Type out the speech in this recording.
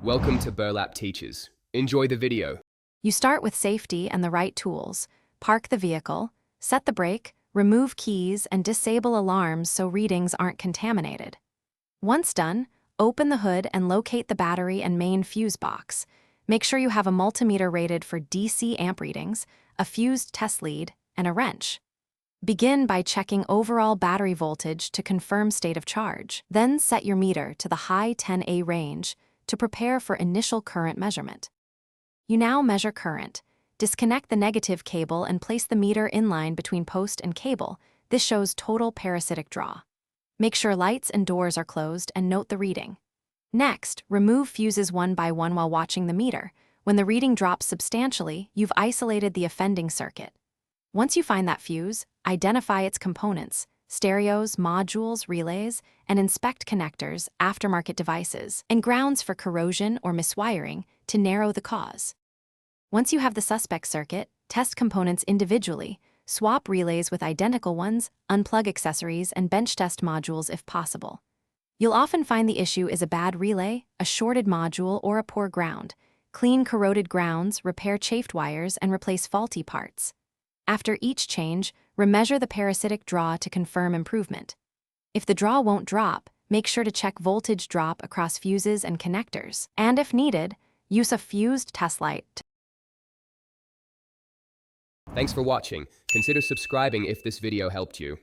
Welcome to Burlap Teachers. Enjoy the video. You start with safety and the right tools. Park the vehicle, set the brake, remove keys, and disable alarms so readings aren't contaminated. Once done, open the hood and locate the battery and main fuse box. Make sure you have a multimeter rated for DC amp readings, a fused test lead, and a wrench. Begin by checking overall battery voltage to confirm state of charge. Then set your meter to the high 10A range to prepare for initial current measurement. You now measure current. Disconnect the negative cable and place the meter in line between post and cable. This shows total parasitic draw. Make sure lights and doors are closed and note the reading. Next, remove fuses one by one while watching the meter. When the reading drops substantially, you've isolated the offending circuit. Once you find that fuse, identify its components, stereos, modules, relays, and inspect connectors, aftermarket devices, and grounds for corrosion or miswiring to narrow the cause. Once you have the suspect circuit, test components individually, swap relays with identical ones, unplug accessories, and bench test modules if possible. You'll often find the issue is a bad relay, a shorted module, or a poor ground. Clean corroded grounds, repair chafed wires, and replace faulty parts. After each change, remeasure the parasitic draw to confirm improvement. If the draw won't drop, make sure to check voltage drop across fuses and connectors. And if needed, use a fused test light. Thanks for watching. Consider subscribing if this video helped you.